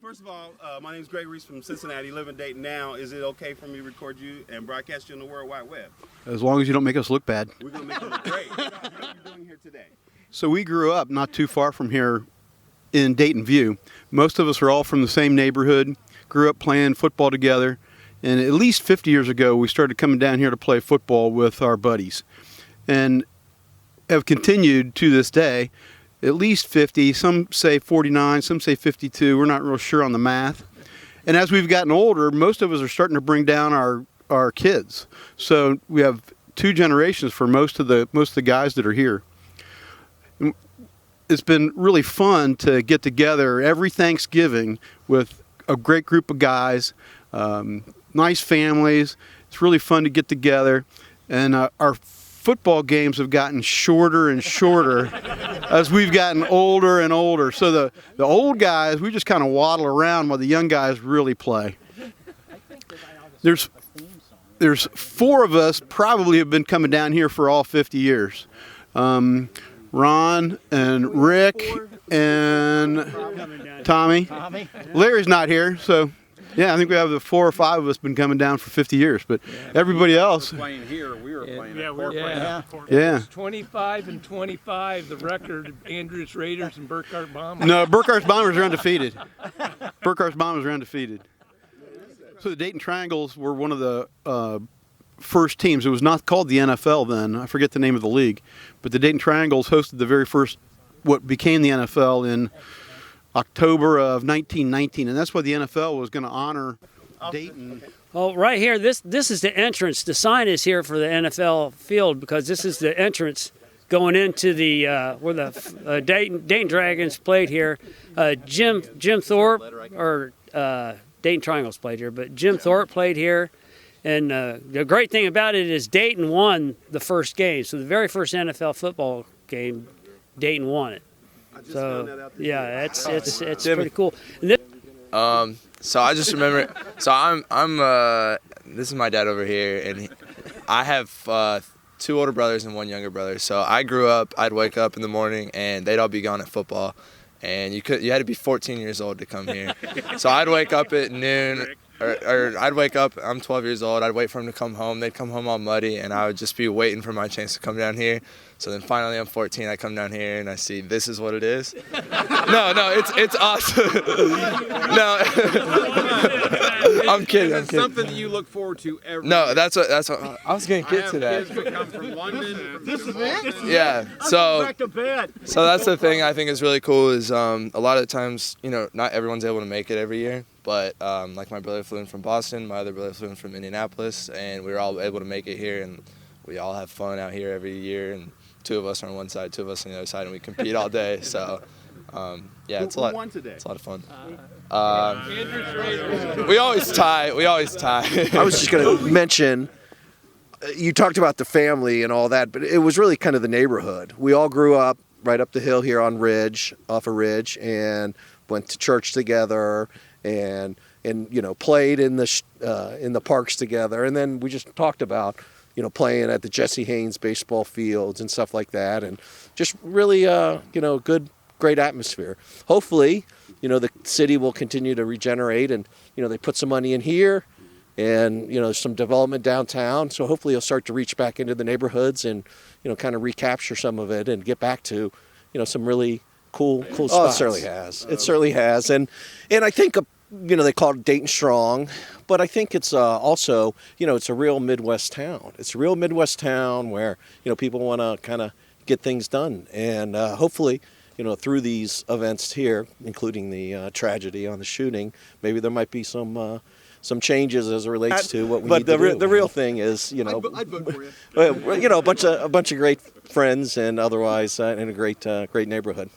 First of all, my name is Greg Reese from Cincinnati. Live in Dayton now. Is it okay for me to record you and broadcast you on the World Wide Web? As long as you don't make us look bad. We're going to make you look great. What are you doing here today? So we grew up not too far from here in Dayton View. Most of us are all from the same neighborhood, grew up playing football together, and at least 50 years ago we started coming down here to play football with our buddies. And have continued to this day, at least 50, some say 49, some say 52, we're not real sure on the math. And as we've gotten older, most of us are starting to bring down our kids. So we have two generations for most of the guys that are here. It's been really fun to get together every Thanksgiving with a great group of guys, nice families. It's really fun to get together, and our football games have gotten shorter and shorter as we've gotten older and older. So the old guys, we just kind of waddle around while the young guys really play. There's four of us probably have been coming down here for all 50 years. Ron and Rick and Tommy. Larry's not here, so yeah, I think we have the 4 or 5 of us been coming down for 50 years, but everybody else. Playing here, we were playing. Yeah, we were playing. Yeah. 25 and 25, the record. Andrews Raiders and Burkhart Bombers. No, Burkhart's Bombers are undefeated. Burkhart's Bombers are undefeated. So the Dayton Triangles were one of the first teams. It was not called the NFL then. I forget the name of the league, but the Dayton Triangles hosted the very first, what became the NFL in October of 1919, and that's why the NFL was going to honor Dayton. Well, right here, this is the entrance. The sign is here for the NFL field because this is the entrance going into the where the Dayton Dragons played here. Jim Thorpe, or Dayton Triangles played here, but Jim Thorpe played here. And the great thing about it is Dayton won the first game. So the very first NFL football game, Dayton won it. So yeah, it's pretty cool. So I just remember. So I'm this is my dad over here, and I have 2 older brothers and 1 younger brother. So I grew up. I'd wake up in the morning, and they'd all be gone at football, and you had to be 14 years old to come here. So I'd wake up at noon. Or I'd wake up, I'm 12 years old, I'd wait for them to come home, they'd come home all muddy, and I would just be waiting for my chance to come down here. So then finally I'm 14, I come down here and I see this is what it is. No, it's awesome. No, I'm kidding. It's something that you look forward to every No, that's what I was going to get to that. Kids that come from London. This is it? Yeah, so that's the thing I think is really cool is a lot of the times, not everyone's able to make it every year. But like my brother flew in from Boston, my other brother flew in from Indianapolis, and we were all able to make it here, and we all have fun out here every year, and 2 of us are on one side, 2 of us on the other side, and we compete all day. So yeah, it's a lot. Who won today? It's a lot of fun. We always tie. I was just going to mention, you talked about the family and all that, but it was really kind of the neighborhood. We all grew up right up the hill here on off a ridge, and went to church together. And played in the parks together, and then we just talked about playing at the Jesse Haynes baseball fields and stuff like that, and just really great atmosphere. Hopefully, the city will continue to regenerate, and they put some money in here, and there's some development downtown, so hopefully it'll start to reach back into the neighborhoods and kind of recapture some of it and get back to some really cool spots. Oh, it certainly has. It certainly has, and I think they call it Dayton Strong, but I think it's also it's a real Midwest town. It's a real Midwest town where people want to kind of get things done, and hopefully through these events here, including the tragedy on the shooting, maybe there might be some changes as it relates to what we need to do. But the real thing is I'd vote for you. a bunch of great friends and otherwise in a great neighborhood.